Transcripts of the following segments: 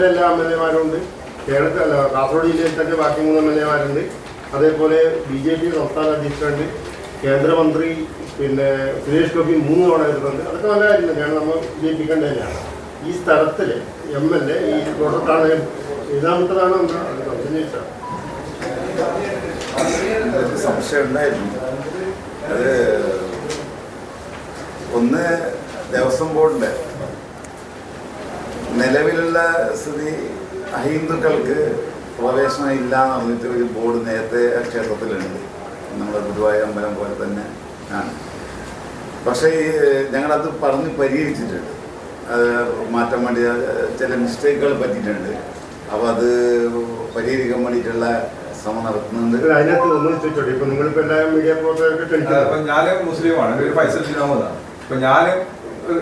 കേരളത്തിലെ എല്ലാ MLA-മാരുണ്ട്, കേരളത്തിലല്ല കാസർഗോഡ് ജില്ലയിൽ തന്നെ ബാക്കി 3 MLA-മാരുണ്ട്. അതേപോലെ BJP സംസ്ഥാന അധ്യക്ഷനുണ്ട്, കേന്ദ്രമന്ത്രി പിന്നെ സുരേഷ് ഗോപി 3 തവണ വരുന്നുണ്ട്. അതൊക്കെ നല്ല കാര്യം തന്നെയാണ്, നമ്മൾ വിജയിപ്പിക്കേണ്ടത് തന്നെയാണ്. ഈ സ്ഥലത്തിൽ MLA ഈ തോട്ടത്താണ് എഴുതാമത്തതാണ് സംശയം ഉണ്ടായിരുന്നു. അത് ഒന്ന് ദേവസ്വം ബോർഡിൻ്റെ നിലവിലുള്ള സ്ഥിതി അഹിന്ദുക്കൾക്ക് പ്രവേശനം ഇല്ല എന്ന് പറഞ്ഞിട്ട് ഒരു ബോർഡ് നേരത്തെ ക്ഷേത്രത്തിലുണ്ട്, നമ്മുടെ ഗുരുവായൂർ അമ്പലം പോലെ തന്നെ ആണ്. പക്ഷേ ഞങ്ങളത് പറഞ്ഞ് പരിഹരിച്ചിട്ടുണ്ട്, അത് മാറ്റാൻ വേണ്ടി ചില മിസ്റ്റേക്കുകൾ പറ്റിയിട്ടുണ്ട്. അപ്പോൾ അത് പരിഹരിക്കാൻ വേണ്ടിയിട്ടുള്ള ശ്രമം നടത്തുന്നുണ്ട്. അതിനകത്ത് ഒന്നും ചോദിച്ചോട്ടെ, ഇപ്പം നിങ്ങളിപ്പോൾ എല്ലാ മീഡിയ പ്രവർത്തകർക്ക് ഞാൻ മുസ്ലിമാണ്, ഒരു ഫൈസൽ ജിനാമതാണ്. ഇപ്പം ഞാൻ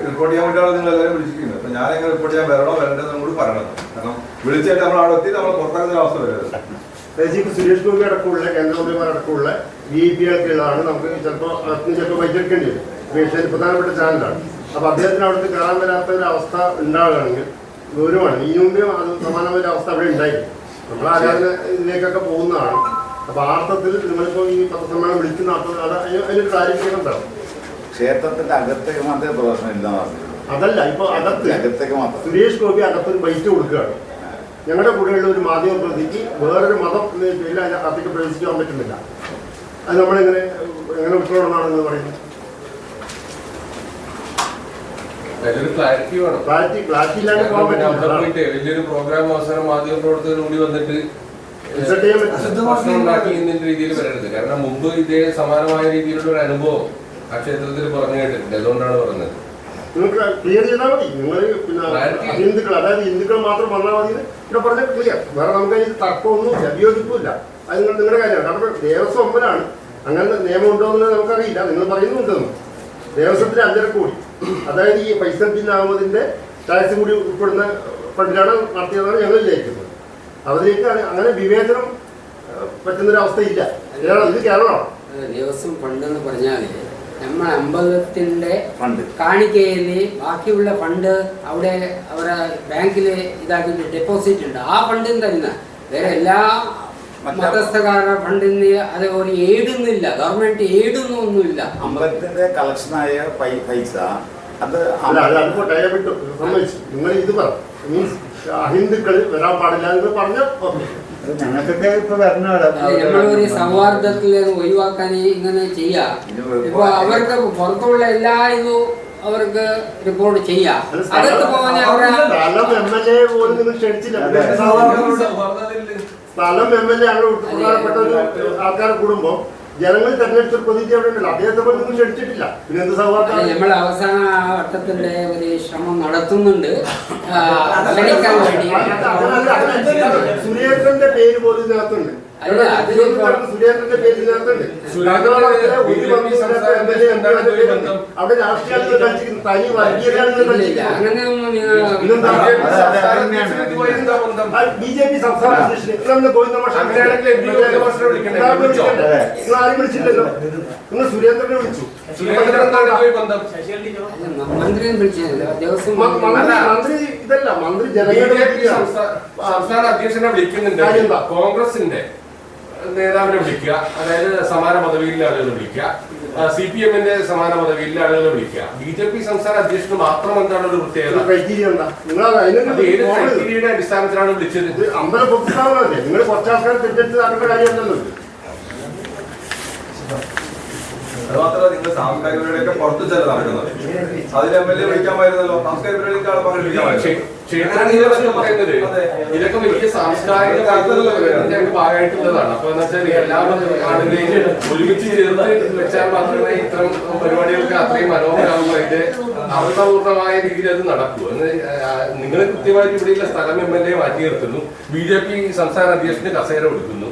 റിപ്പോർട്ട് ചെയ്യാൻ വേണ്ടിയാണ് നിങ്ങളെല്ലാവരും വിളിച്ചിരിക്കുന്നത്. അപ്പം ഞാനെങ്ങനെ റിപ്പോർട്ട് ചെയ്യാൻ വരണോ വരേണ്ടത് നമ്മൾ പറയണം. കാരണം വിളിച്ചായിട്ട് നമ്മൾ അവിടെ എത്തി നമ്മൾ പുറത്താക്കുന്ന അവസ്ഥ വരുന്നത്. ഇപ്പോൾ സുരേഷ് ഗോപി അടക്കമുള്ള കേന്ദ്രമന്ത്രിമാരടക്കമുള്ള VIP-കൾക്കുള്ളതാണ്. നമുക്ക് ചിലപ്പോൾ വൈദ്യുക്കേണ്ടി വരും. ഏഷ്യയിൽ പ്രധാനപ്പെട്ട ചാനലാണ്. അപ്പോൾ അദ്ദേഹത്തിന് അവിടുത്തെ കയറാൻ വരാത്ത ഒരു അവസ്ഥ ഉണ്ടാകുകയാണെങ്കിൽ ഗൗരവമാണ്. ഈ മുമ്പേ അത് സമാനമായ അവസ്ഥ അവിടെ ഉണ്ടായിരുന്നു. നമ്മൾ ആരാധന ഇതിലേക്കൊക്കെ പോകുന്നതാണ്. അപ്പോൾ ആ അർത്ഥത്തിൽ നിങ്ങളിപ്പോൾ ഈ പത്രസമ്മേളനം വിളിക്കുന്ന അർത്ഥത്തിൽ അതിനൊരു ക്ലാരിഫിക്കേഷൻ ഉണ്ടാവും. ക്ഷേത്രത്തിന്റെ അകത്തേക്ക് മാത്രമേ പ്രവേശനം ഇല്ലെന്ന് പറഞ്ഞു. അതല്ല, ഇപ്പോൾ അകത്തേക്ക് മാത്രം സുരേഷ് ഗോപി അകത്തൊരു ബൈറ്റ് കൊടുക്കുകയാണ്. ഞങ്ങളുടെ കൂടെയുള്ള ഒരു മാധ്യമ പ്രതിക്ക് വേറൊരു മതം എന്ന പേരിൽ അകത്തേക്ക് പ്രവേശിക്കാൻ പറ്റുന്നില്ല. അത് നമ്മളെങ്ങനെ വിട്ടുകൊണ്ടെന്നാണെന്ന് പറയുന്നത്? ക്ലാരിറ്റി വേണം. ക്ലാരിറ്റി ഇല്ലാതെ പോകാൻ പറ്റില്ല. വലിയൊരു പ്രോഗ്രാം അവസരം മാധ്യമ പ്രവർത്തകർ കൂടി വന്നിട്ട് രീതിയിൽ വരരുത്. കാരണം മുമ്പ് ഇതേ സമാനമായ രീതിയിലുള്ള ഒരു അനുഭവം ആ ക്ഷേത്രത്തിൽ പറഞ്ഞു കേട്ടിട്ടുണ്ട്. അതുകൊണ്ടാണ് പറഞ്ഞത്. നിങ്ങൾക്ക് ക്ലിയർ ചെയ്താൽ മതി. നിങ്ങൾ പിന്നെ ഹിന്ദുക്കൾ, അതായത് ഹിന്ദുക്കൾ മാത്രം വന്നാൽ മതി ഇവിടെ പറഞ്ഞാൽ ക്ലിയർ. വേറെ നമുക്ക് അതിന് തർക്കമൊന്നും വിയോജിപ്പില്ല. അത് നിങ്ങളുടെ കാര്യമാണ്. കാരണം ദേവസ്വം അമ്പലമാണ്, അങ്ങനെ നിയമം ഉണ്ടോ എന്നുള്ളത് നമുക്കറിയില്ല. നിങ്ങൾ പറയുന്നുണ്ടെന്ന് ദേവസ്വത്തിന് 5.5 കോടി, അതായത് ഈ ഫൈസൽ ബിൻ അഹമ്മദിന്റെ ടാക്സ് കൂടി ഉൾപ്പെടുന്ന ഫണ്ടിലാണ് നടത്തിയതാണ് ഞങ്ങൾ വിചാരിക്കുന്നത്. അതിലേക്ക് അങ്ങനെ വിവേചനം പറ്റുന്നൊരവസ്ഥയില്ല. ഇത് കേരളമാണ്. ദേവസ്വം ഫണ്ട് എന്ന് പറഞ്ഞാൽ നമ്മൾ അമ്പലത്തിന്റെ കാണിക്കയിൽ ബാക്കിയുള്ള ഫണ്ട് അവിടെ അവരെ ബാങ്കിൽ ഇതാക്കി ഡെപ്പോസിറ്റ് ഉണ്ട്. ആ ഫണ്ടിൽ തരുന്ന വേറെ എല്ലാ മതസ്ഥകാരുടെ ഫണ്ടിന് അതേപോലെ ഏടുന്നില്ല, ഗവൺമെന്റ് ഏടുന്നൊന്നുമില്ല. അമ്പലത്തിന്റെ കളക്ഷനായ പൈസ അത് നിങ്ങൾ ഇത് പറ, മീൻസ് അഹിന്ദുക്കൾ വരാൻ പാടില്ല എന്ന് പറഞ്ഞാൽ ഞങ്ങൾക്കൊക്കെ ഇപ്പൊ വരണ നമ്മളൊരു സൗഹാർദ്ദത്തിൽ ഒഴിവാക്കാൻ ഇങ്ങനെ ചെയ്യാം. ഇപ്പൊ അവർക്ക് പുറത്തുള്ള എല്ലാ ഇതും അവർക്ക് റിപ്പോർട്ട് ചെയ്യാം. അതൊക്കെ പോകാൻ MLA പോലും നിങ്ങൾ ക്ഷണിച്ചില്ല. സ്ഥലം MLA ആണ് പ്രധാനപ്പെട്ട ഒരു ആൾക്കാരെ കൂടുമ്പോൾ ജനങ്ങൾ തെരഞ്ഞെടുത്ത പ്രതിനിധി അവിടെ ഉണ്ടല്ലോ, അദ്ദേഹത്തെ പോലും നിങ്ങൾ ക്ഷണിച്ചിട്ടില്ല. പിന്നെ എന്ത് സൗഹാർദ്ദം? നമ്മൾ അവസാന ഘട്ടത്തിന്റെ ഒരു ശ്രമം നടത്തുന്നുണ്ട് ക്ഷണിക്കാൻ വേണ്ടി. സുരേന്ദ്രന്റെ പേര് പോലും ഇതിനകത്തുണ്ട്. സുരേന്ദ്രന്റെ പേര് ഇതിനകത്തുണ്ട്. അവിടെ രാഷ്ട്രീയത്തിൽ കളിച്ചിരിക്കുന്നു, തനി വർഗീയതയാണ് BJP സംസ്ഥാന അധ്യക്ഷൻ ആരും വിളിച്ചില്ലല്ലോ. നിങ്ങൾ സുരേന്ദ്രനെ വിളിച്ചു, മന്ത്രിയെ വിളിച്ചില്ല. മന്ത്രി ഇതല്ല, മന്ത്രി ജനങ്ങളുടെ സംസ്ഥാന അധ്യക്ഷനെ വിളിക്കുന്നുണ്ട്, കോൺഗ്രസിന്റെ നേതാവിനെ വിളിക്കുക, അതായത് സമാന പദവിയിലെ ആളുകളെ വിളിക്കുക, CPM-ന്റെ സമാന പദവിയിലെ ആളുകളെ വിളിക്കുക. BJP സംസ്ഥാന അധ്യക്ഷന് മാത്രം എന്താണ് ഒരു പ്രത്യേകത? ഏത് ക്രൈറ്റീരിയയുടെ അടിസ്ഥാനത്തിലാണ് വിളിച്ചത്? അമ്പലം പൊതുസ്ഥാപനമല്ലേ, നിങ്ങൾ കുറച്ച് ആൾക്കാർ തെറ്റെടുത്താക്കേണ്ട കാര്യമല്ലല്ലോ. അത് മാത്രമല്ല, നിങ്ങൾ സാംസ്കാരിക പരിപാടിയൊക്കെ പുറത്തു ചെല്ല നടക്കുന്നത്. അതിൽ MLA വിളിക്കാമായിരുന്നല്ലോ, സാംസ്കാരിക പരിപാടിക്ക് ആളെ പങ്കെടുപ്പിക്കാമായിരുന്നു. പറയുന്നത് ഇതൊക്കെ വലിയ സാംസ്കാരിക ഭാഗമായിട്ടുള്ളതാണ്. അപ്പൊ എന്താ വെച്ചാൽ എല്ലാ ആളുകളെയും ഒരുമിച്ച് ചേർത്ത് വെച്ചാൽ മാത്രമേ ഇത്തരം പരിപാടികൾക്ക് അത്രയും മനോഹരമായിട്ട് അർത്ഥപൂർണമായ രീതിയിൽ അത് നടക്കൂ. നിങ്ങൾ കൃത്യമായിട്ട് ഇവിടെയുള്ള സ്ഥലം MLA മാറ്റി നിർത്തുന്നു, BJP സംസ്ഥാന അധ്യക്ഷന് കസേര കൊടുക്കുന്നു.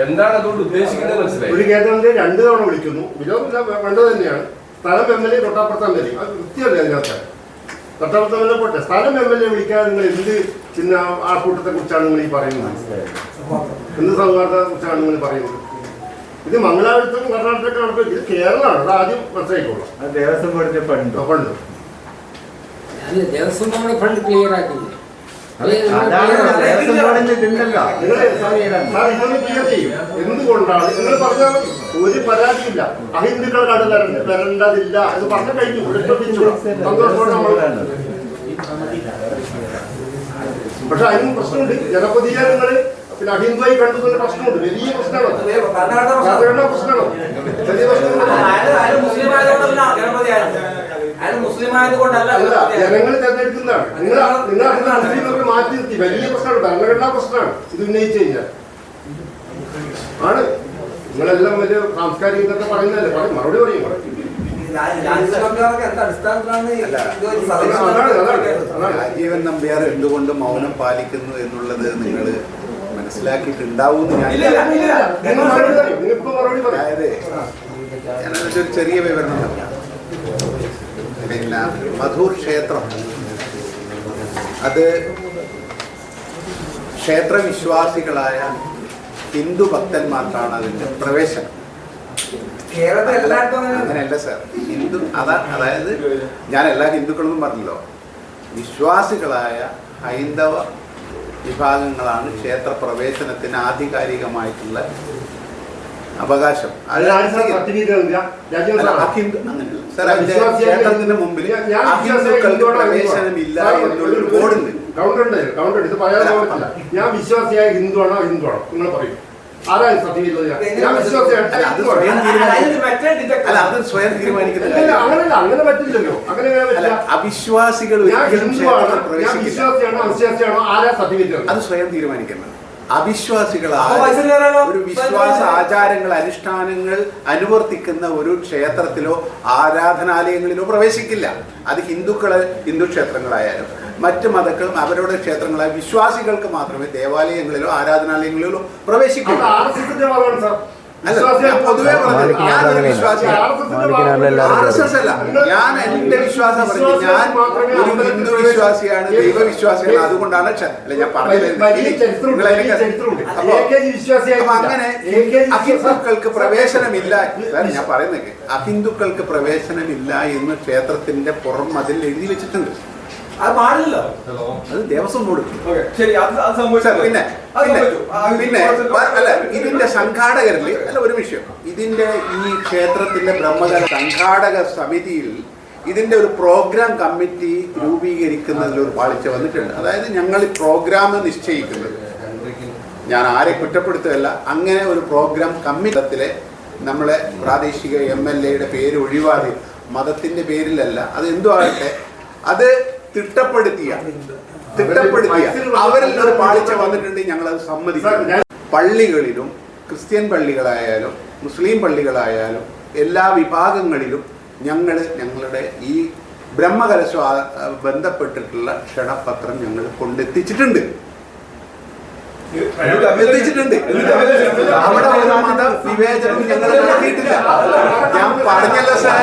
എന്താണ് അതുകൊണ്ട് ഉദ്ദേശിക്കുന്നത് മനസ്സിലായി? ഒരു കേന്ദ്രമന്ത്രി 2 തവണ വിളിക്കുന്നു, വിരോധമില്ല, വേണ്ടത് തന്നെയാണ്. സ്ഥലം MLA തൊട്ടപ്പുറത്താൻ മതി, അത് കൃത്യമല്ലേ അതിനകത്ത്. തൊട്ടപ്പുറത്ത് MLA പോട്ടെ, സ്ഥലം MLA വിളിക്കാതെ നിങ്ങൾ എന്ത് ചിന്ന ആ കൂട്ടത്തെ കുറിച്ചാണ് നിങ്ങൾ ഈ പറയുന്നത്? എന്ത് സൗഹാർദ്ദത്തെ കുറിച്ചാണ് നിങ്ങൾ പറയുന്നത്? ഇത് മംഗലാപുരത്തും കർണാടകത്തിലൊക്കെ നടക്കും, ഇത് കേരളമാണ്. അത് ആദ്യം മനസ്സിലായിക്കോളൂ. ദേവസ്വം ബോർഡ് ഫണ്ട് ക്ലിയർ ആക്കില്ലേ? ഇതൊന്ന് ക്ലിയർ ചെയ്യും. എന്തുകൊണ്ടാണ് നിങ്ങൾ പറഞ്ഞാൽ മതി, ഒരു പരാതിയില്ല, അഹിന്ദുക്കളുടെ അടുത്ത് വരേണ്ടതില്ല എന്ന് പറഞ്ഞു കഴിഞ്ഞു. സന്തോഷത്തോടെ നമ്മൾ. പക്ഷെ അതിനും പ്രശ്നമുണ്ട്. ജനപതിയെ നിങ്ങൾ പിന്നെ അഹിന്ദുവായി കണ്ടതിന്റെ പ്രശ്നമുണ്ട്. വലിയ പ്രശ്നമാണ്, ഭരണഘടനാ പ്രശ്നമാണ്. ചെറിയ പ്രശ്നമല്ല, ജനങ്ങൾ തെരഞ്ഞെടുക്കുന്നതാണ്. നിങ്ങൾ മുസ്ലിമൊക്കെ മാറ്റി നിർത്തി. വലിയ പ്രശ്നമാണ്, ഭരണഘടനാ പ്രശ്നമാണ് ഇത് ഉന്നയിച്ചു കഴിഞ്ഞാൽ. ആണ് നിങ്ങളെല്ലാം വലിയ സാംസ്കാരികതൊക്കെ പറയുന്നതല്ലേ, പറയും, മറുപടി പറയും. രാജീവൻ നമ്പ്യാർ എന്തുകൊണ്ട് മൗനം പാലിക്കുന്നു എന്നുള്ളത് നിങ്ങൾ മനസ്സിലാക്കിയിട്ടുണ്ടാവും. അതായത് ഞാനൊരു ചെറിയ വിവരണം പറയാം. പിന്നെ മധൂർ ക്ഷേത്രം, അത് ക്ഷേത്രവിശ്വാസികളായ ഹിന്ദു ഭക്തന്മാർക്കാണ് അതിൻ്റെ പ്രവേശനം. അങ്ങനെയല്ല സാർ, ഹിന്ദു അതായത് ഞാൻ എല്ലാ ഹിന്ദുക്കളെന്നും പറഞ്ഞല്ലോ, വിശ്വാസികളായ ഹൈന്ദവ വിഭാഗങ്ങളാണ് ക്ഷേത്ര പ്രവേശനത്തിന് ആധികാരികമായിട്ടുള്ള അവകാശം. ക്ഷേത്രത്തിന്റെ മുമ്പിൽ അഹിന്ദുക്കൾക്ക് പ്രവേശനമില്ല എന്നുള്ളൊരു ബോർഡുണ്ട്. കൗണ്ടറുണ്ട്. ഇത് പറയാൻ പറ്റില്ല. ഞാൻ വിശ്വാസിയായ ഹിന്ദുവാണോ നിങ്ങൾ പറയും. ആരാണ് സർട്ടിഫിക്കറ്റ്? ഞാൻ വിശ്വാസിയാണ്. അത് സ്വയം തീരുമാനിക്കുന്നില്ല. അങ്ങനെ പറ്റില്ലല്ലോ. അങ്ങനെ അവിശ്വാസികൾ വിശ്വാസിയാണോ അവിശ്വാസിയാണോ ആരാ സർട്ടിഫിക്കറ്റ്? അത് സ്വയം തീരുമാനിക്കുന്നത്. അവിശ്വാസികളായ ഒരു വിശ്വാസ ആചാരങ്ങൾ അനുഷ്ഠാനങ്ങൾ അനുവർത്തിക്കുന്ന ഒരു ക്ഷേത്രത്തിലോ ആരാധനാലയങ്ങളിലോ പ്രവേശിക്കില്ല. അത് ഹിന്ദു ക്ഷേത്രങ്ങളായാലും മറ്റ് മതങ്ങളും അവരുടെ ക്ഷേത്രങ്ങളായ വിശ്വാസികൾക്ക് മാത്രമേ ദേവാലയങ്ങളിലോ ആരാധനാലയങ്ങളിലോ പ്രവേശിക്കൂ. പൊതുവെ ഞാൻ എന്റെ വിശ്വാസം പറഞ്ഞു, ഞാൻ ഒരു ഹിന്ദു വിശ്വാസിയാണ്, ദൈവവിശ്വാസിയാണ്, അതുകൊണ്ടാണ് ഞാൻ പറഞ്ഞത്. അങ്ങനെ അഹിന്ദുക്കൾക്ക് പ്രവേശനമില്ല, ഞാൻ പറയുന്നത് അഹിന്ദുക്കൾക്ക് പ്രവേശനമില്ല എന്ന് ക്ഷേത്രത്തിന്റെ പുറം അതിൽ എഴുതി വെച്ചിട്ടുണ്ട്. അത് പാടില്ലല്ലോ, അത് ദേവസ്വം ബോർഡ്. പിന്നെ അല്ല, ഇതിന്റെ സംഘാടകരിൽ അല്ല ഒരു വിഷയം, ഇതിന്റെ ഈ ക്ഷേത്രത്തിന്റെ ബ്രഹ്മകല സംഘാടക സമിതിയിൽ ഇതിന്റെ ഒരു പ്രോഗ്രാം കമ്മിറ്റി രൂപീകരിക്കുന്നതിൽ ഒരു പാളിച്ച വന്നിട്ടുണ്ട്. അതായത് ഞങ്ങൾ ഈ പ്രോഗ്രാം നിശ്ചയിക്കുന്നത്, ഞാൻ ആരെ കുറ്റപ്പെടുത്തുകയല്ല, അങ്ങനെ ഒരു പ്രോഗ്രാം കമ്മിറ്റിയിലെ നമ്മളെ പ്രാദേശിക MLA-യുടെ പേര് ഒഴിവാതെ മതത്തിന്റെ പേരിലല്ല, അത് എന്തോ ആകട്ടെ, അത് തിട്ടപ്പെടുത്തിയ അവരിൽ ഒരു പാളിച്ച വന്നിട്ടുണ്ട്. ഞങ്ങളത് സമ്മതിക്കും. പള്ളികളിലും ക്രിസ്ത്യൻ പള്ളികളായാലും മുസ്ലിം പള്ളികളായാലും എല്ലാ വിഭാഗങ്ങളിലും ഞങ്ങളുടെ ഈ ബ്രഹ്മകലശ ബന്ധപ്പെട്ടിട്ടുള്ള ക്ഷണപത്രം ഞങ്ങൾ കൊണ്ടെത്തിച്ചിട്ടുണ്ട്. അവിടെ ഒരു മത വിവേചനം ഞങ്ങൾ നടത്തിയിട്ടില്ല. ഞാൻ പറഞ്ഞല്ലോ സാർ,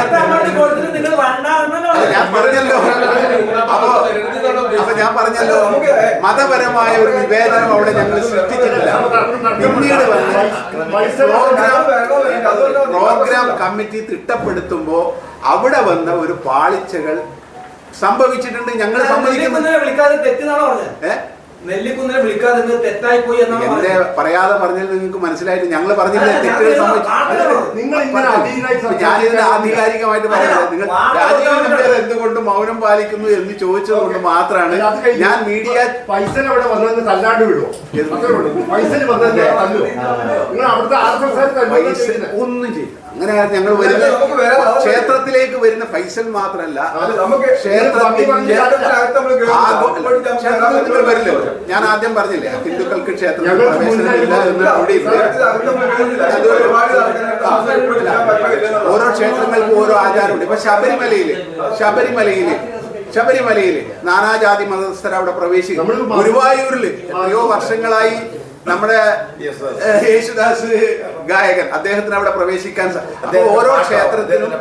ഞാൻ പറഞ്ഞല്ലോ മതപരമായ ഒരു വിവേചനം അവിടെ ഞങ്ങൾ സൃഷ്ടിച്ചിട്ടില്ല. പിന്നീട് വന്ന് പ്രോഗ്രാം കമ്മിറ്റി തിട്ടപ്പെടുത്തുമ്പോ അവിടെ വന്ന ഒരു പാളിച്ചകൾ സംഭവിച്ചിട്ടുണ്ട്. ഞങ്ങൾ സമ്മതിക്കുന്നു. നെല്ലിക്കുന്നിനെ വിളിക്കാതെ തെറ്റായി പോയി എന്നെ പറയാതെ പറഞ്ഞാൽ നിങ്ങൾക്ക് മനസ്സിലായിട്ട് ഞങ്ങൾ പറഞ്ഞില്ലേ തെറ്റുകൾ ഞാനിതിന് ആധികാരികമായിട്ട് പറയുന്നത്. നിങ്ങൾ രാജീവ് എന്തുകൊണ്ട് മൗനം പാലിക്കുന്നു എന്ന് ചോദിച്ചത് കൊണ്ട് മാത്രമാണ് ഞാൻ മീഡിയ പൈസ അവിടെ വന്നതെന്ന് തല്ലാണ്ട് വിടുമോ? പൈസ ഒന്നും ചെയ്യില്ല. അങ്ങനെ ഞങ്ങൾ വരുന്ന ക്ഷേത്രത്തിലേക്ക് വരുന്ന ഫൈസൽ മാത്രമല്ല, ക്ഷേത്രത്തിൽ വരില്ലോ. ഞാൻ ആദ്യം പറഞ്ഞില്ലേ ഹിന്ദുക്കൾക്ക് ക്ഷേത്രത്തിൽ പ്രവേശനമില്ല എന്ന് ഓരോ ക്ഷേത്രങ്ങൾക്കും ഓരോ ആചാരമുണ്ട്. ഇപ്പൊ ശബരിമലയില് നാനാജാതി മതസ്ഥർ അവിടെ പ്രവേശിക്കും. ഗുരുവായൂരില് എത്രയോ വർഷങ്ങളായി നമ്മുടെ യേശുദാസ് ഗായകൻ, അദ്ദേഹത്തിന് അവിടെ പ്രവേശിക്കാൻ ഓരോ ക്ഷേത്രത്തിലും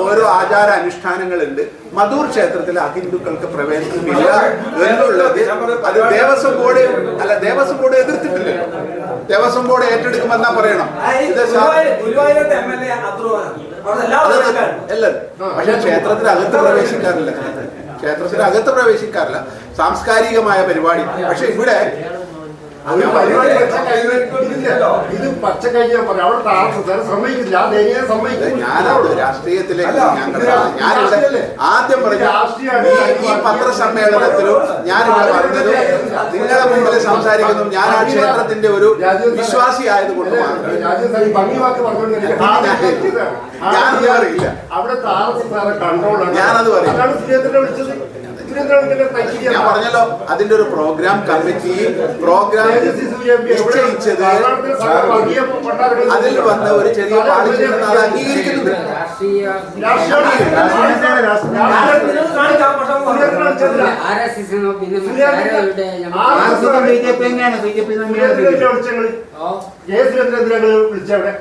ഓരോ ആചാര അനുഷ്ഠാനങ്ങളുണ്ട്. മധൂർ ക്ഷേത്രത്തിൽ അഹിന്ദുക്കൾക്ക് പ്രവേശനമില്ല എന്നുള്ളത് അത് ദേവസ്വം ബോർഡ് എതിർത്തിട്ടില്ല. ദേവസ്വം ബോർഡ് ഏറ്റെടുക്കുമെന്നാ പറയണം. പക്ഷെ ക്ഷേത്രത്തിനകത്ത് പ്രവേശിക്കാറില്ല. സാംസ്കാരികമായ പരിപാടി. പക്ഷെ ഇവിടെ ഒരു പരിപാടി ഇത് പച്ചക്കഴിഞ്ഞ പറയാം അവിടെ താമസം സമ്മതിക്കില്ല ഞാനവിടെ രാഷ്ട്രീയത്തിലേക്ക് ഞാനിവിടെ ആദ്യം പറഞ്ഞു ഈ പത്രസമ്മേളനത്തിലും ഞാനിവിടെ പറഞ്ഞതും നിങ്ങളുടെ മുമ്പിൽ സംസാരിക്കുന്നതും ഞാൻ ആ ക്ഷേത്രത്തിന്റെ ഒരു വിശ്വാസി ആയതുകൊണ്ട് മാത്രം ഞാനത് പറയില്ല. അവിടെ താമസം കൺട്രോളാണ്. ഞാനത് പറയും. വിളിച്ചത് ഞാൻ പറഞ്ഞല്ലോ അതിന്റെ ഒരു പ്രോഗ്രാം കമ്മിറ്റി പ്രോഗ്രാം നിശ്ചയിച്ചത് അതിൽ വന്ന ഒരു ചെറിയ പാളിച്ചെന്ന് അത് അംഗീകരിക്കുന്നുണ്ട്. വിളിച്ചവിടെ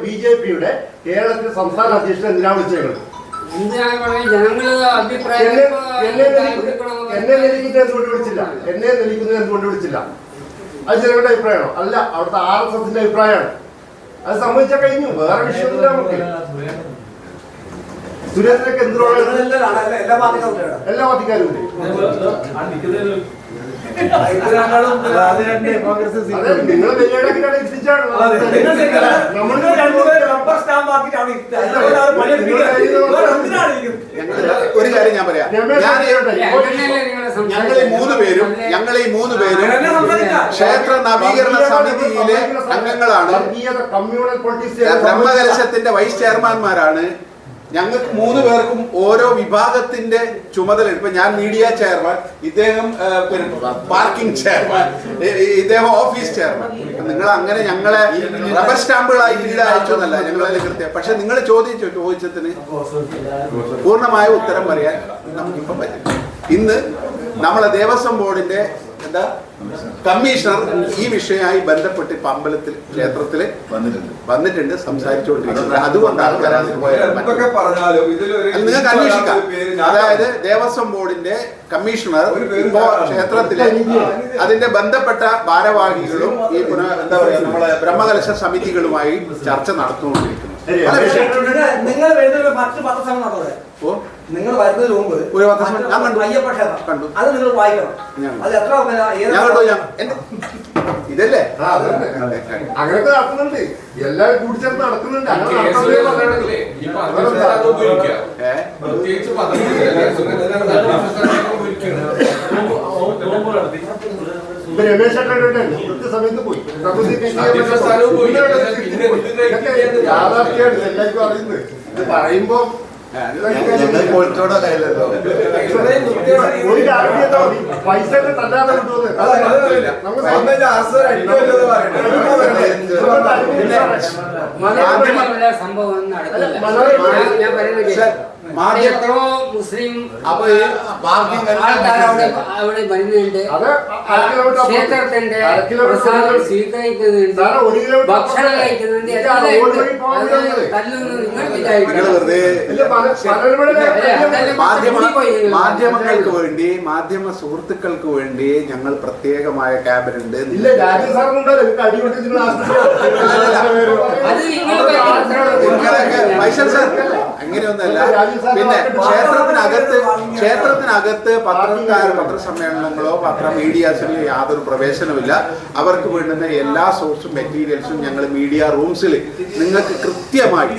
BJP-യുടെ കേരളത്തിലെ സംസ്ഥാന അധ്യക്ഷൻ എന്തിനാണ് വിളിച്ചത്? എന്നെ നെല്ലിക്കുന്നത് എന്തുകൊണ്ട് വിളിച്ചില്ല? അത് ജനങ്ങളുടെ അഭിപ്രായമാണോ? അല്ല, അവിടുത്തെ RSSന്റെ അഭിപ്രായമാണ്. അത് സംബന്ധിച്ചാൽ കഴിഞ്ഞു. വേറെ വിഷയമൊന്നുമില്ല. നമുക്ക് സുരേന്ദ്രനൊക്കെ എന്തിനാണ് എല്ലാ പാർട്ടിക്കാരും നിങ്ങൾ വെല്ലുവിളിക്കാണ് എത്തിച്ചാണ്. ഒരു കാര്യം ഞാൻ പറയാം. ഞങ്ങളീ മൂന്ന് പേരും ക്ഷേത്ര നവീകരണ സമിതിയിലെ അംഗങ്ങളാണ്. ബ്രഹ്മകലശത്തിന്റെ വൈസ് ചെയർമാൻമാരാണ്. ഞങ്ങൾക്ക് മൂന്ന് പേർക്കും ഓരോ വിഭാഗത്തിന്റെ ചുമതല. ഇപ്പൊ ഞാൻ മീഡിയ ചെയർമാൻ, ഇദ്ദേഹം പാർക്കിംഗ് ചെയർമാൻ, ഇദ്ദേഹം ഓഫീസ് ചെയർമാൻ. നിങ്ങൾ അങ്ങനെ ഞങ്ങളെ റബ്ബർ സ്റ്റാമ്പുകളായി കീഴെ അയച്ചൊന്നല്ല, ഞങ്ങളെ കൃത്യം. പക്ഷെ നിങ്ങൾ ചോദിച്ചതിന് പൂർണ്ണമായ ഉത്തരം പറയാൻ നമുക്കിപ്പം പറ്റും. ഇന്ന് നമ്മളെ ദേവസ്വം ബോർഡിന്റെ കമ്മീഷണർ ഈ വിഷയമായി ബന്ധപ്പെട്ട് ഇപ്പൊ അമ്പലത്തിൽ ക്ഷേത്രത്തില് വന്നിട്ടുണ്ട്, സംസാരിച്ചുകൊണ്ടിരിക്കുന്നത്. അതുകൊണ്ടാണ് നിങ്ങൾക്ക് അന്വേഷിക്കാം. അതായത് ദേവസ്വം ബോർഡിന്റെ കമ്മീഷണർ ഇപ്പോ ക്ഷേത്രത്തിലെ അതിന്റെ ബന്ധപ്പെട്ട ഭാരവാഹികളും ഈ എന്താ പറയാ നമ്മളെ ബ്രഹ്മകലശ സമിതികളുമായി ചർച്ച നടത്തുകൊണ്ടിരിക്കുന്നു. നിങ്ങൾ മറ്റു പത്രസമ്മേളനം നിങ്ങൾ വരുന്നതിന് മുമ്പ് ഒരു അയ്യപ്പ ക്ഷേത്രം കണ്ടു. അത് നിങ്ങൾ വായിക്കണം. അത് എത്ര ഇതല്ലേ അങ്ങനത്തെ നടക്കുന്നുണ്ട്. എല്ലാവരും കൂടിച്ചേർന്ന് നടക്കുന്നുണ്ട്. രമേശ് കൃത്യസമയത്ത് പോയി. യാഥാർത്ഥ്യമാണ് എല്ലാവർക്കും അറിയുന്നത്. ഇത് പറയുമ്പോ കോഴിക്കോടോ കയ്യിലല്ലോ ഒരു കാര്യം പൈസ തല്ലാതെ കിട്ടുന്നത് സംഭവം നടക്കില്ല. മുസ്ലിം അവിടെ വരുന്നുണ്ട്. ക്ഷേത്രത്തിന്റെ പ്രസാദം സ്വീകരിക്കുന്നുണ്ട്, ഭക്ഷണം കഴിക്കുന്നുണ്ട്. മാധ്യമങ്ങൾക്ക് വേണ്ടി, മാധ്യമ സുഹൃത്തുക്കൾക്ക് വേണ്ടി ഞങ്ങൾ പ്രത്യേകമായ ക്യാബിനുണ്ട്. അങ്ങനെയൊന്നല്ല. പിന്നെ ക്ഷേത്രത്തിനകത്ത് പത്രസമ്മേളനങ്ങളോ മീഡിയാസിനോ യാതൊരു പ്രവേശനമില്ല. അവർക്ക് വേണ്ടുന്ന എല്ലാ സോഴ്സും മെറ്റീരിയൽസും ഞങ്ങൾ മീഡിയ റൂംസിൽ നിങ്ങൾക്ക് കൃത്യമായി.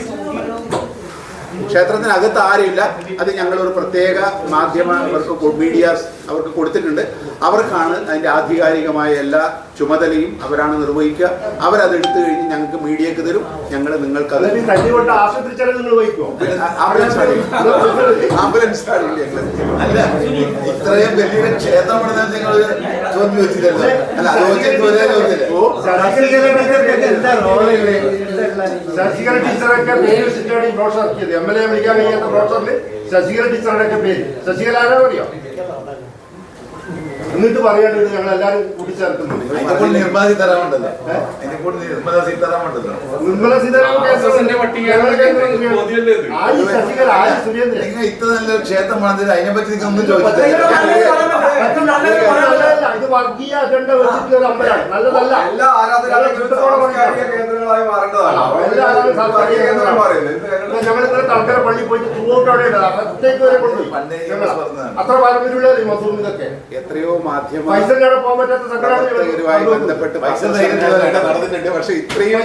ക്ഷേത്രത്തിനകത്ത് ആരുമില്ല. അത് ഞങ്ങളൊരു പ്രത്യേക മാധ്യമ മീഡിയാസ് അവർക്ക് കൊടുത്തിട്ടുണ്ട്. അവർക്കാണ് അതിന്റെ ആധികാരികമായ എല്ലാ ചുമതലയും അവരാണ് നിർവഹിക്കുക. അവരതെടുത്തു കഴിഞ്ഞ് ഞങ്ങൾക്ക് മീഡിയക്ക് തരും. ഞങ്ങൾ നിങ്ങൾക്ക് അത് ആംബുലൻസ് അല്ല, ഇത്രയും വലിയ ക്ഷേത്രം നിങ്ങൾ ചോദ്യം വെച്ചില്ലല്ലോ. അല്ല, ശശികല ടീച്ചറൊക്കെ പേര് വെച്ചിട്ടാണ് ഈ ബ്രോഷർ ഇറക്കിയത്. MLA വിളിക്കാൻ കഴിയാത്ത ബ്രോഷറിൽ ശശികല ടീച്ചറുടെ ഒക്കെ പേര്. ശശികല ആരാ അറിയോ? എന്നിട്ട് പറയുകയാണെങ്കിൽ ഞങ്ങൾ എല്ലാവരും കൂട്ടിച്ചേർക്കുന്നുണ്ട്. അതിന്റെ കൂടെ നിർമ്മല സീതാരാമണ്ടല്ലോ. അതിന്റെ കൂടെ നിർമ്മല സീതാരാമണ്ടല്ലോ. നിർമ്മല സീതാരാമൻ കേസിന്റെ പട്ടിക ചോദ്യമല്ലേ ഇത്? ആര് ശശികല, ആര് സുരേന്ദ്രൻ? നിങ്ങൾ ഇത്ര നല്ലൊരു ക്ഷേത്രം പണിതിട്ട് അതിനെ പറ്റി നിങ്ങൾക്ക് ഒന്നും ചോദിച്ചിട്ടില്ല. ഇത് വർഗീയ അജണ്ട വെച്ചിട്ടുള്ള ഒരു അമ്പലമാണ്. നല്ലതല്ല. എല്ലാ ആരാധനാലയങ്ങളും സാംസ്കാരിക കേന്ദ്രങ്ങളായി മാറേണ്ടതാണ്. ഞങ്ങളിന്നലെ തലക്കര പള്ളി പോയിട്ട് തൂവോട്ട് അവിടെ അകത്തേക്ക് വരെ കൊണ്ടുപോയി. അത്ര പാരമ്പര്യമുള്ള മസൂം ഇതൊക്കെ എത്രയോ മാധ്യമ പൈസയിലാണ് പോകാൻ പറ്റാത്ത പ്രവർത്തകരുമായി ബന്ധപ്പെട്ട് പൈസ നടന്നിട്ടുണ്ട്. പക്ഷെ ഇത്രയും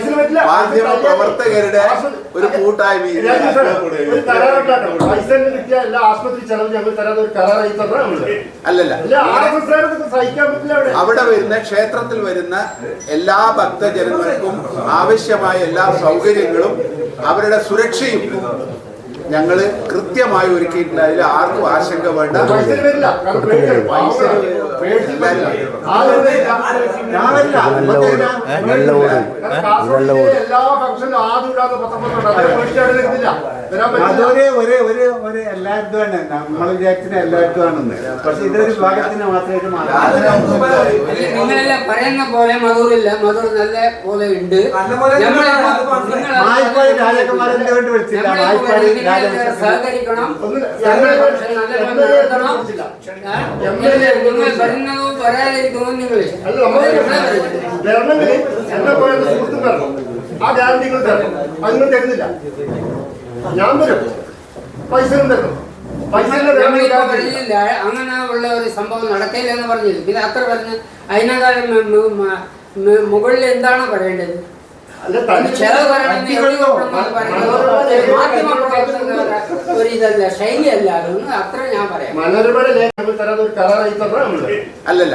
മാധ്യമ പ്രവർത്തകരുടെ ഒരു കൂട്ടായ്മ ഒരു കരാറുണ്ടാക്കണം. പൈസ കിട്ടിയ എല്ലാ ആശുപത്രി ചെലവ് ഞങ്ങൾ തരാതെ ഒരു കരാറായി തന്നെ അല്ലല്ല. സഹിക്കാൻ പറ്റില്ല. അവിടെ വരുന്ന ക്ഷേത്രത്തിൽ വരുന്ന എല്ലാ ഭക്തജനങ്ങൾക്കും ആവശ്യമായ എല്ലാ സൗകര്യങ്ങളും അവരുടെ സുരക്ഷയും ഞങ്ങള് കൃത്യമായി ഒരുക്കിയിട്ടില്ല. അതിൽ ആർക്കും ആശങ്ക വേണ്ട. എല്ലാ ഫംഗ്ഷനും ആദ്യം എല്ലായിടത്തും ആണ് നമ്മൾ വിചാരിക്കുന്ന എല്ലായിടത്തും ആണെന്ന്. പക്ഷെ ഇതൊരു ഭാഗത്തിന് മാത്രമായിട്ട് നിങ്ങളെല്ലാം പറയുന്ന പോലെ മധുറില്ല. മധുർ നല്ല പോലെ ഉണ്ട്. വായ്പാടി രാജകുമാരന്റെ കൊണ്ട് വിളിച്ചില്ല. വായ്പാടി സഹകരിക്കണം. നിങ്ങൾ വരുന്നതും വരാതിരിക്കുന്നതും നിങ്ങൾ എന്നെ പോലെ സുഹൃത്തും തരണം. ആ ഗ്യാരണ്ടികൾ തരണം. അതിങ്ങൾ തരുന്നില്ല. ഞാൻ വരും. പൈസ തരണം. പറഞ്ഞില്ല അങ്ങനെ ഉള്ള ഒരു സംഭവം നടക്കില്ല എന്ന് പറഞ്ഞില്ല. പിന്നെ അത്ര പറഞ്ഞ് അതിനേക്കാളും മുകളിൽ എന്താണ് പറയേണ്ടത്? ഒരു ഇതല്ല, ശൈലിയല്ല. അതൊന്നും അത്ര ഞാൻ പറയാം. മനോരമയുടെ ലേഖനങ്ങൾ തരാതെ ഒരു കരാറായി തന്നെ അല്ലല്ല.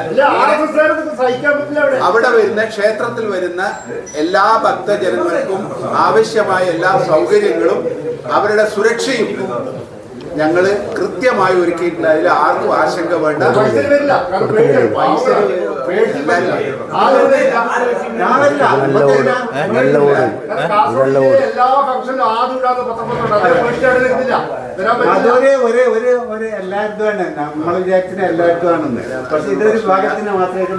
സഹിക്കാൻ പറ്റില്ല. അവിടെ വരുന്ന ക്ഷേത്രത്തിൽ വരുന്ന എല്ലാ ഭക്തജനങ്ങൾക്കും ആവശ്യമായ എല്ലാ സൗകര്യങ്ങളും അവരുടെ സുരക്ഷയും ഞങ്ങള് കൃത്യമായി ഒരുക്കിയിട്ടില്ല. അതിൽ ആർക്കും ആശങ്ക വേണ്ട. എല്ലാ ഫംഗ്ഷനും ആദ്യം എല്ലായിടത്തും ആണ് നമ്മൾ വിചാരിക്കുന്ന എല്ലായിടത്തും ആണെന്ന്. പക്ഷെ ഇതൊരു ഭാഗത്തിന് മാത്രമായിട്ട്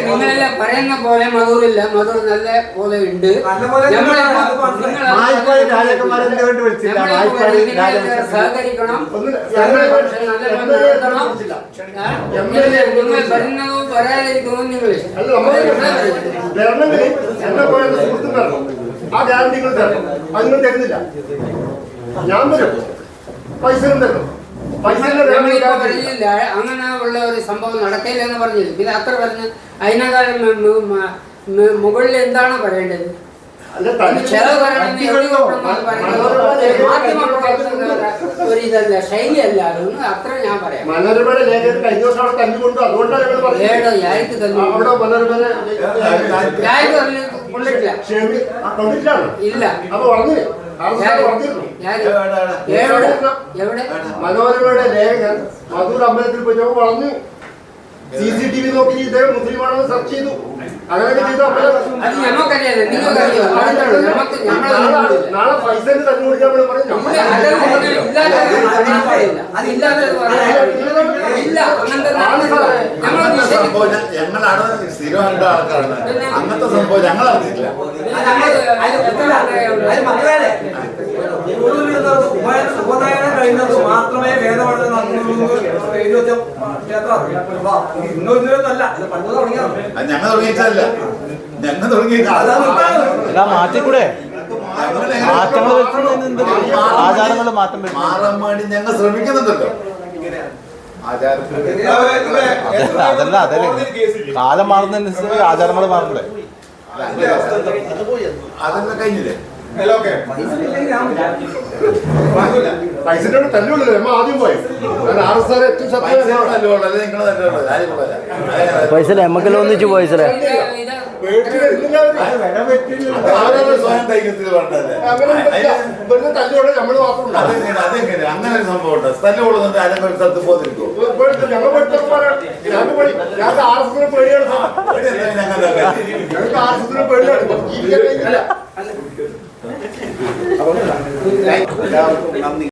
നിങ്ങളെല്ലാം പറയുന്ന പോലെ മധുറില്ല. മധുർ നല്ല പോലെ ഉണ്ട്. വായ്പാടി രാജകുമാരന്റെ കൊണ്ട് വിളിച്ചില്ല. വായ്പാടി സഹകരിക്കണം. നിങ്ങൾ വരുന്നതും വരാതിരിക്കുന്നതും നിങ്ങൾ എന്നെ പോലെ സുഹൃത്തും തരണം. ആ ഗ്യാരണ്ടികൾ തരണം. അതിങ്ങൾ തരുന്നില്ല. ഞാൻ വരും. പൈസ തരണം. പറഞ്ഞില്ല അങ്ങനെ ഉള്ള ഒരു സംഭവം നടക്കില്ല എന്ന് പറഞ്ഞില്ല. പിന്നെ അത്ര പറഞ്ഞ് അതിനേക്കാളും മുകളിൽ എന്താണ് പറയേണ്ടത്? ഒരു ഇതല്ല, ശൈലിയല്ല. അതൊന്നും അത്ര ഞാൻ പറയാം. മനോരമയുടെ ലേഖനം കഴിഞ്ഞ ദിവസം അവിടെ തല്ലുകൊണ്ടു. അതുകൊണ്ടാണ് ഞങ്ങൾ ഇല്ല. അപ്പൊ പറഞ്ഞില്ലേ? മനോരമയുടെ ലേഖകൻ മധൂർ അമ്പലത്തിൽ പോയി പറഞ്ഞു. CCTV നോക്കി ഇദ്ദേഹം മുസ്ലിമാണെന്ന് സെർച്ച് ചെയ്തു. അങ്ങനെയൊക്കെ ചെയ്തു. നാളെ പൈസ തന്നെ കൊടുക്കാൻ പറഞ്ഞു. ഞങ്ങളാണ് സ്ഥിരമായിട്ട് ആൾക്കാരാണ്. അങ്ങനത്തെ സംഭവം ഞങ്ങൾ അറിഞ്ഞിട്ടില്ല. ഉപനയനം കഴിയുന്നത് മാത്രമേ വേദപഠനം നടത്തുള്ളൂ. ഇന്നൊന്നല്ല, അത് പണ്ട് തുടങ്ങിയതാണ്. ഞങ്ങൾ തുടങ്ങിയിട്ടല്ല. ഞങ്ങൾ തുടങ്ങിയിട്ടില്ല. മാറ്റിക്കൂടെ? ആചാരങ്ങൾ മാറ്റം മാറാൻ വേണ്ടി ഞങ്ങൾ ശ്രമിക്കുന്നുണ്ടല്ലോ. അതല്ല കാലം മാറുന്നതിനനുസരിച്ച് ആചാരങ്ങൾ മാറണ്ടേ? അതെല്ലാം കഴിഞ്ഞില്ലേ? പൈസന്റെ തല്ലുള്ളൂ. നമ്മ ആദ്യം പോയി പൈസ നമുക്കെല്ലാം ഒന്നിച്ചു പൈസ തല്ലുള്ള നമ്മൾ മാത്രം. അതെങ്ങനെ അങ്ങനെ ഒരു സംഭവം ഉണ്ട്? സ്ഥലം കൊള്ളുന്നുണ്ട്. ആരെങ്കിലും ഒരു സ്ഥലത്ത് പോകാതിരിക്കും. ഞങ്ങൾക്ക് ആർസിന് പേടിയാണ്. ഞങ്ങൾക്ക് ആർസിന് പേടിയാണ്. എല്ലാവർക്കും നന്ദി.